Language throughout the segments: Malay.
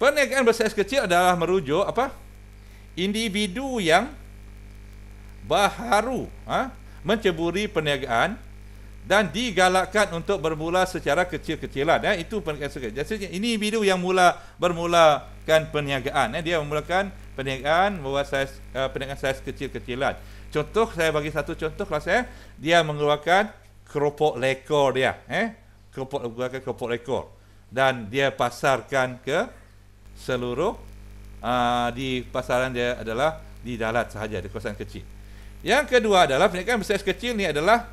Perniagaan bersaiz kecil adalah merujuk apa? Individu yang baharu menceburi perniagaan dan digalakkan untuk bermula secara kecil-kecilan. Itu perniagaan kecil. Jadi individu yang bermulakan perniagaan, dia memulakan perniagaan buat perniagaan saiz kecil-kecilan. Contoh, saya bagi satu contoh kelas saya, dia mengeluarkan keropok lekor dia, keropok lekor, dan dia pasarkan ke seluruh di pasaran dia adalah di Dalat sahaja, di kawasan kecil. Yang kedua adalah perniagaan bersaiz kecil ni adalah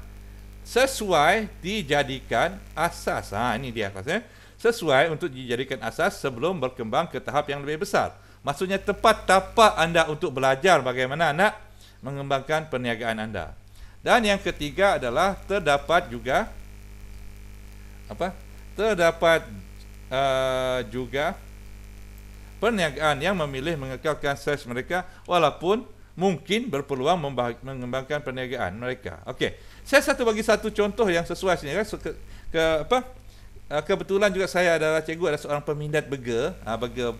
sesuai dijadikan asas. Ini dia kelasnya. Sesuai untuk dijadikan asas sebelum berkembang ke tahap yang lebih besar. Maksudnya tempat tapak anda untuk belajar bagaimana nak mengembangkan perniagaan anda. Dan yang ketiga adalah terdapat juga juga perniagaan yang memilih mengekalkan saiz mereka walaupun mungkin berpeluang mengembangkan perniagaan mereka. Okey. Saya bagi satu contoh yang sesuai sini kan. Kebetulan juga saya adalah cikgu, adalah seorang peminat burger. Burger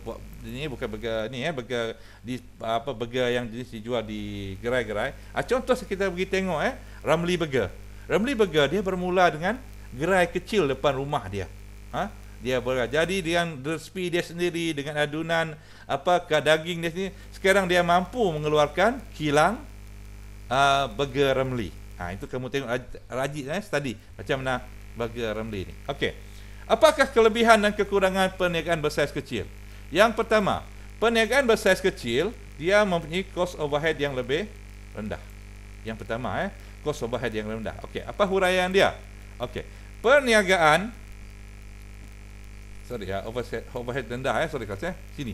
ini bukan burger ni burger di burger yang dijual di gerai-gerai. Contoh kita pergi tengok Ramly Burger. Ramly Burger dia bermula dengan gerai kecil depan rumah dia. Dia jadi dengan resipi dia sendiri, dengan adunan daging dia sendiri. Sekarang dia mampu mengeluarkan kilang burger Ramly. Itu kamu tengok rajin study macam mana burger Ramly ni. Okey. Apakah kelebihan dan kekurangan perniagaan bersaiz kecil? Yang pertama, perniagaan bersaiz kecil dia mempunyai cost overhead yang lebih rendah. Yang pertama cost overhead yang rendah. Okey, apa huraian dia? Okey. Perniagaan overhead rendah kelas sini.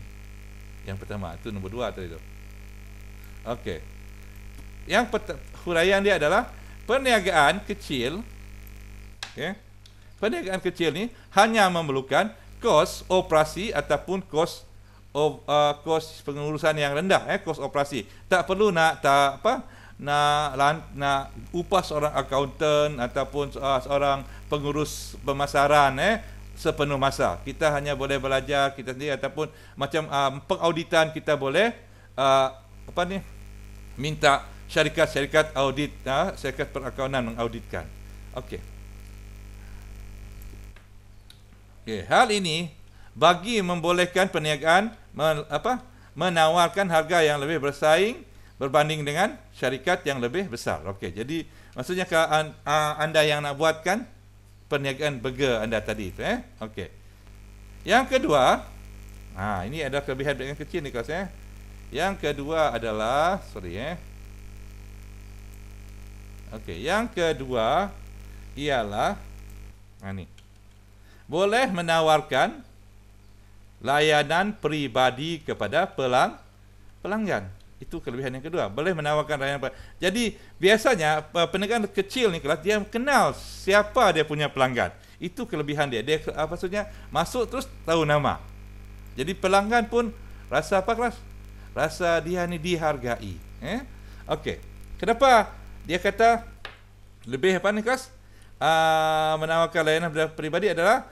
Yang pertama, itu nombor 2 tadi tu. Okey. Yang huraian dia adalah perniagaan kecil. Okey. Perniagaan kecil ni hanya memerlukan kos operasi ataupun kos pengurusan yang rendah, kos operasi. Tak perlu nak upah seorang akaunten ataupun seorang pengurus pemasaran sepenuh masa. Kita hanya boleh belajar kita sendiri ataupun macam pengauditan kita boleh minta syarikat audit, syarikat perakaunan mengauditkan. Okey. Hal ini bagi membolehkan perniagaan menawarkan harga yang lebih bersaing berbanding dengan syarikat yang lebih besar. Okey. Jadi maksudnya kalau anda yang nak buatkan perniagaan burger anda tadi itu Okey. Yang kedua, ini ada kelebihan perniagaan kecil ni kelas Yang kedua adalah Okey, yang kedua ialah ni. Boleh menawarkan layanan peribadi kepada pelanggan. Itu kelebihan yang kedua. Boleh menawarkan layanan. Jadi biasanya perniagaan kecil ni kelas dia kenal siapa dia punya pelanggan. Itu kelebihan dia. Dia maksudnya masuk terus tahu nama. Jadi pelanggan pun rasa kelas? Rasa dia ni dihargai. Okey. Kenapa dia kata lebih ni kelas? Menawarkan layanan peribadi adalah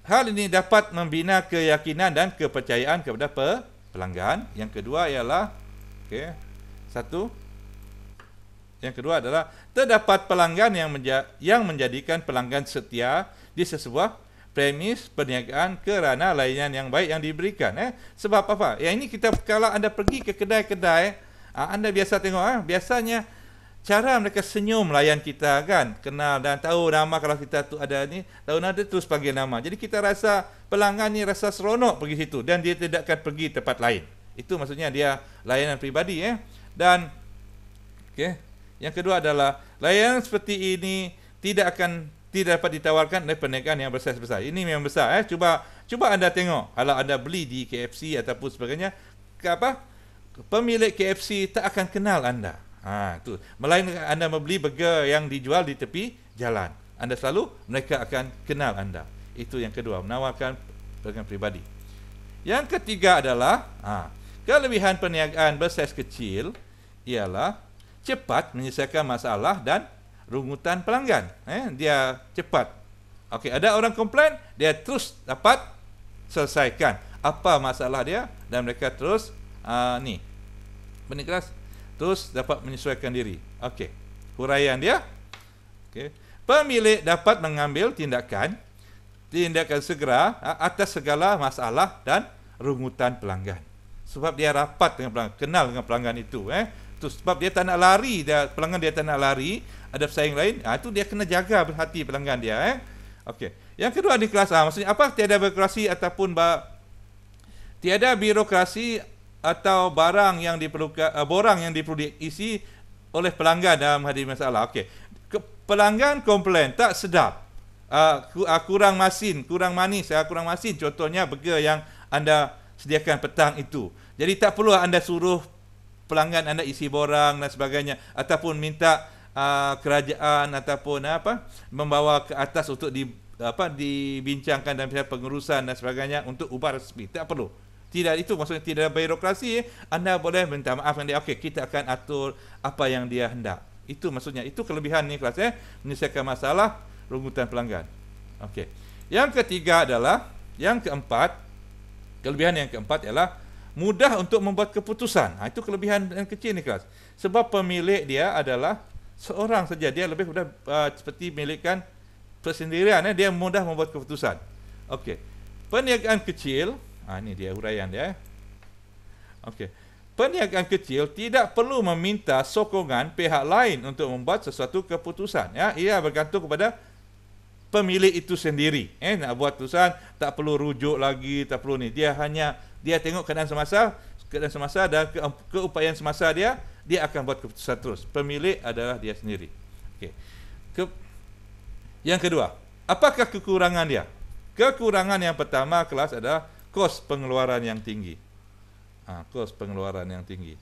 hal ini dapat membina keyakinan dan kepercayaan kepada pelanggan. Yang kedua ialah yang kedua adalah terdapat pelanggan yang menjadikan pelanggan setia di sebuah premis perniagaan kerana layanan yang baik yang diberikan. Sebab apa? Yang ini kita kalau anda pergi ke kedai-kedai, anda biasa tengok biasanya cara mereka senyum layan kita kan, kenal dan tahu nama kalau kita tu ada ni, tahu nama dia terus panggil nama. Jadi kita rasa pelanggan ni rasa seronok pergi situ dan dia tidak akan pergi tempat lain. Itu maksudnya dia layanan peribadi Dan yang kedua adalah layanan seperti ini tidak dapat ditawarkan oleh perniagaan yang besar-besar. Ini memang besar Cuba anda tengok kalau anda beli di KFC ataupun sebagainya, pemilik KFC tak akan kenal anda. Itu. Melainkan anda membeli burger yang dijual di tepi jalan, mereka akan kenal anda. Itu yang kedua, menawarkan perniagaan pribadi. Yang ketiga adalah kelebihan perniagaan bersaiz kecil ialah cepat menyelesaikan masalah dan rungutan pelanggan. Dia cepat. Okey, ada orang komplain, dia terus dapat selesaikan apa masalah dia dan mereka terus kelas terus dapat menyesuaikan diri. Okey. Huraian dia. Okey. Pemilik dapat mengambil tindakan segera atas segala masalah dan rungutan pelanggan. Sebab dia rapat dengan pelanggan, kenal dengan pelanggan itu. Tu sebab dia tak nak lari, pelanggan dia tak nak lari, ada pesaing lain, itu dia kena jaga hati pelanggan dia. Okey. Yang kedua di kelas A, maksudnya apa? Tiada birokrasi ataupun tiada birokrasi atau barang yang diperlukan, borang yang perlu diisi oleh pelanggan dalam menghadapi masalah. Okey. Pelanggan komplain tak sedap, kurang masin, kurang manis, kurang masin. Contohnya burger yang anda sediakan petang itu. Jadi tak perlu anda suruh pelanggan anda isi borang dan sebagainya, ataupun minta kerajaan ataupun membawa ke atas untuk dibincangkan dalam pihak pengurusan dan sebagainya untuk ubah resmi. Tak perlu. Tidak, itu maksudnya tidak ada birokrasi. Anda boleh minta maaf dengan dia. Okey, kita akan atur apa yang dia hendak. Itu maksudnya. Itu kelebihan ni kelas menyelesaikan masalah rungutan pelanggan. Okey. Yang ketiga adalah, kelebihan yang keempat ialah mudah untuk membuat keputusan. Itu kelebihan yang kecil ni kelas. Sebab pemilik dia adalah seorang saja. Dia lebih mudah seperti milikkan persendirian. Dia mudah membuat keputusan. Okey. Perniagaan kecil, ini dia huraian dia. Okey. Perniagaan kecil tidak perlu meminta sokongan pihak lain untuk membuat sesuatu keputusan. Ia bergantung kepada pemilik itu sendiri. Nak buat keputusan tak perlu rujuk lagi, tak perlu ni. Dia tengok keadaan semasa dan keupayaan semasa dia akan buat keputusan terus. Pemilik adalah dia sendiri. Okey. Yang kedua, apakah kekurangan dia? Kekurangan yang pertama kelas adalah kos pengeluaran yang tinggi. Kos pengeluaran yang tinggi.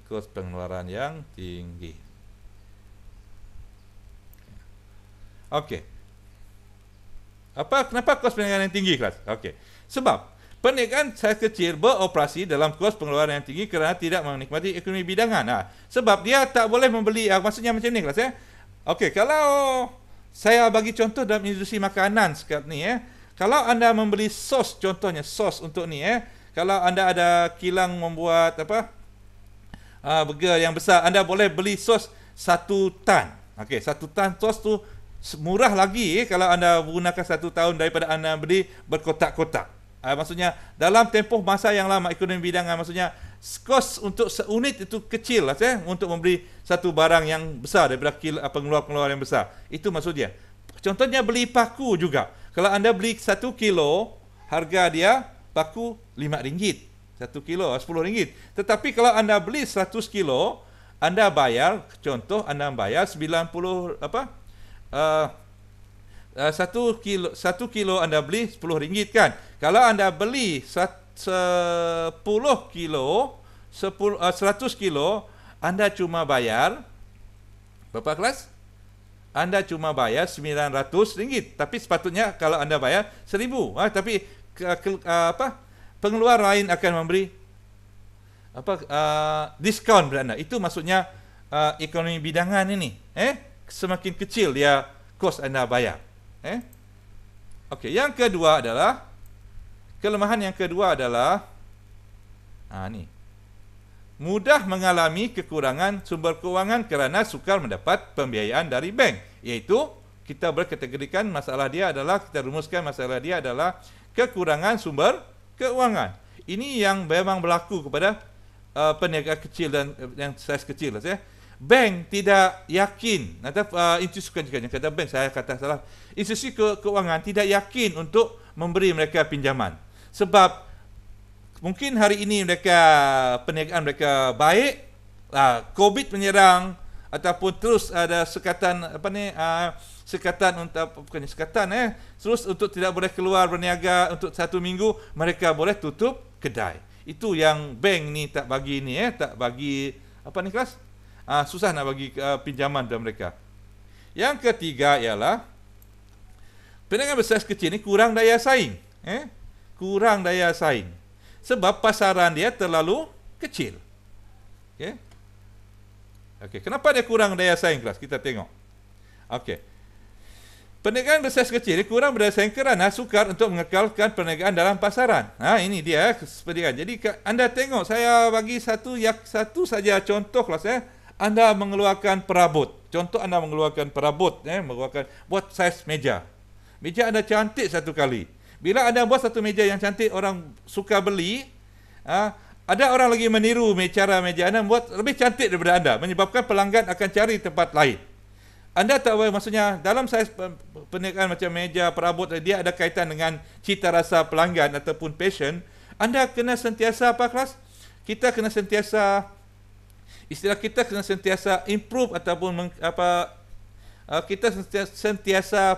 Kos pengeluaran yang tinggi. Okey. Kenapa kos pengeluaran yang tinggi kelas? Okey. Sebab perniagaan saiz kecil beroperasi dalam kos pengeluaran yang tinggi kerana tidak menikmati ekonomi bidangan. Sebab dia tak boleh membeli, maksudnya macam ni kelas Okey, kalau saya bagi contoh dalam industri makanan sekarang ni kalau anda membeli sos, contohnya sos untuk ni kalau anda ada kilang membuat burger yang besar, anda boleh beli sos 1 tan. Okey, 1 tan sos tu murah lagi kalau anda gunakan 1 tahun daripada anda beli berkotak-kotak. Maksudnya dalam tempoh masa yang lama ekonomi bidangan, maksudnya kos untuk seunit itu kecil lah untuk membeli satu barang yang besar daripada pengeluaran yang besar. Itu maksudnya. Contohnya beli paku juga. Kalau anda beli 1 kilo, harga dia paku RM5. 1 kilo RM10. Tetapi kalau anda beli 100 kilo, anda bayar, contoh anda bayar 90 1 kilo anda beli RM10 kan. Kalau anda beli 100 kilo, anda cuma bayar berapa kelas? Anda cuma bayar RM900, tapi sepatutnya kalau anda bayar RM1,000. Tapi pengeluar lain akan memberi diskaun pada anda. Itu maksudnya ekonomi bidangan ini. Semakin kecil dia kos anda bayar. Okey, yang kedua adalah kelemahan yang kedua adalah ni. Mudah mengalami kekurangan sumber keuangan kerana sukar mendapat pembiayaan dari bank. Iaitu kita berkategorikan masalah dia adalah, kita rumuskan masalah dia adalah kekurangan sumber keuangan. Ini yang memang berlaku kepada perniagaan kecil dan yang saiz kecil Bank tidak yakin, institusi kata bank, saya kata salah. Institusi keuangan tidak yakin untuk memberi mereka pinjaman. Sebab mungkin hari ini perniagaan mereka baik, COVID menyerang, ataupun terus ada sekatan terus untuk tidak boleh keluar berniaga untuk 1 minggu, mereka boleh tutup kedai. Itu yang bank ni tak bagi ni tak bagi kelas? Susah nak bagi pinjaman kepada mereka. Yang ketiga ialah perniagaan besar kecil ni kurang daya saing. Kurang daya saing. Sebab pasaran dia terlalu kecil. Okey, kenapa dia kurang daya saing kelas? Kita tengok. Okey. Perniagaan bersaiz kecil kurang bersaing kerana sukar untuk mengekalkan perniagaan dalam pasaran. Ini dia perniagaan. Jadi anda tengok, saya bagi satu saja contoh lah saya. Anda mengeluarkan perabot. Contoh anda mengeluarkan perabot, buat saiz meja. Meja anda cantik satu kali. Bila anda buat satu meja yang cantik, orang suka beli, ada orang lagi meniru cara meja anda buat lebih cantik daripada anda, menyebabkan pelanggan akan cari tempat lain. Anda tak boleh, maksudnya dalam saiz perniagaan macam meja, perabot, dia ada kaitan dengan cita rasa pelanggan ataupun passion. Anda kena sentiasa apa kelas? Kita kena sentiasa, istilah kita kena sentiasa improve ataupun kita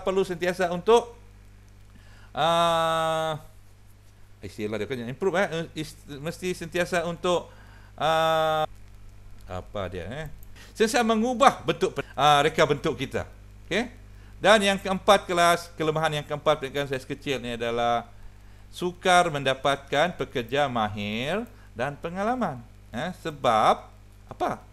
perlu sentiasa untuk istilah dia kan improve, mesti sentiasa untuk sentiasa mengubah bentuk reka bentuk kita. Okey. Dan yang keempat kelas, kelemahan yang keempat perniagaan saiz kecil ni adalah sukar mendapatkan pekerja mahir dan pengalaman. Sebab apa?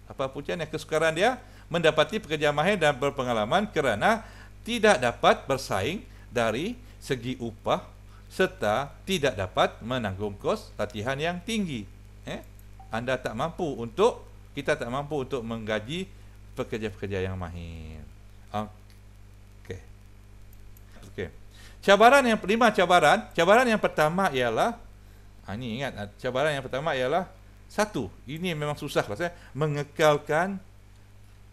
Apa punca kesukaran dia mendapati pekerja mahir dan berpengalaman kerana tidak dapat bersaing dari segi upah serta tidak dapat menanggung kos latihan yang tinggi. Kita tak mampu untuk menggaji pekerja-pekerja yang mahir. Okey. Cabaran yang yang pertama ialah ini ingat, cabaran yang pertama ialah satu, ini memang susah lah saya, mengekalkan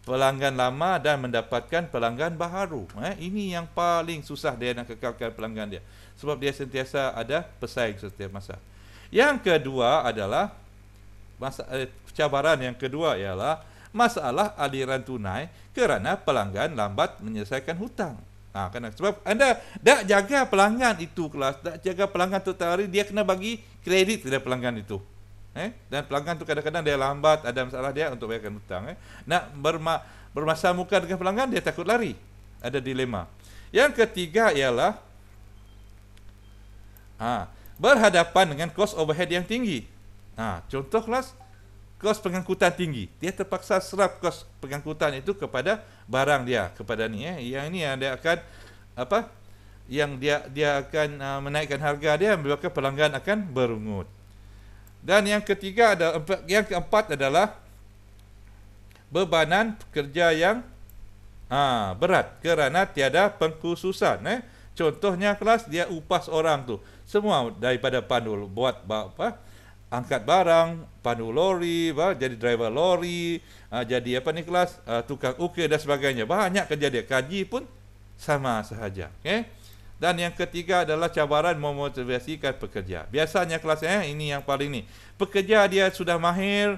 pelanggan lama dan mendapatkan pelanggan baharu. Ini yang paling susah dia nak kekalkan pelanggan dia. Sebab dia sentiasa ada pesaing setiap masa. Yang kedua adalah cabaran yang kedua ialah masalah aliran tunai kerana pelanggan lambat menyelesaikan hutang. Sebab anda tak jaga pelanggan itu kelas, tak jaga pelanggan tu hari, dia kena bagi kredit kepada pelanggan itu. Dan pelanggan tu kadang-kadang dia lambat, ada masalah dia untuk bayarkan hutang. Nak bermasa muka dengan pelanggan, dia takut lari. Ada dilema. Yang ketiga ialah berhadapan dengan kos overhead yang tinggi. Contoh kelas, kos pengangkutan tinggi. Dia terpaksa serap kos pengangkutan itu kepada barang dia, kepada ni. Yang ini yang dia akan yang dia akan menaikkan harga dia, menyebabkan pelanggan akan berungut. Dan yang keempat adalah bebanan kerja yang berat kerana tiada pengkhususan. Contohnya kelas, dia upah orang tu semua daripada pandu buat angkat barang, pandu lori, jadi driver lori, jadi kelas, tukang ukir dan sebagainya. Banyak kerja dia, gaji pun sama sahaja. Dan yang ketiga adalah cabaran memotivasikan pekerja. Biasanya kelas ini yang paling ni. Pekerja dia sudah mahir,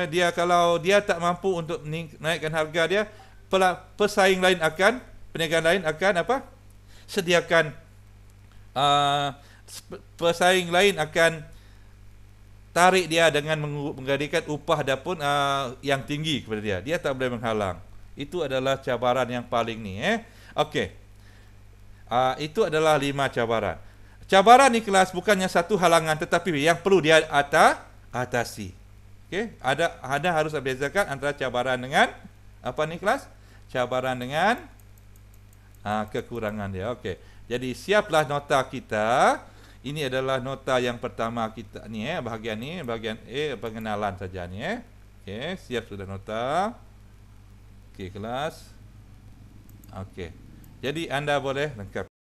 dia kalau dia tak mampu untuk naikkan harga dia, pesaing lain akan, perniagaan lain akan sediakan, pesaing lain akan tarik dia dengan menjadikan upah pun yang tinggi kepada dia. Dia tak boleh menghalang. Itu adalah cabaran yang paling ni. Okey. Itu adalah 5 cabaran. Cabaran ni kelas bukannya satu halangan, tetapi yang perlu dia atasi. Okey, ada harus bezakan antara cabaran dengan kelas? Cabaran dengan kekurangan dia. Okey. Jadi siaplah nota kita. Ini adalah nota yang pertama kita ni, bahagian A, pengenalan saja ni. Okey, siap sudah nota. Okey kelas. Okey. Jadi anda boleh lengkap.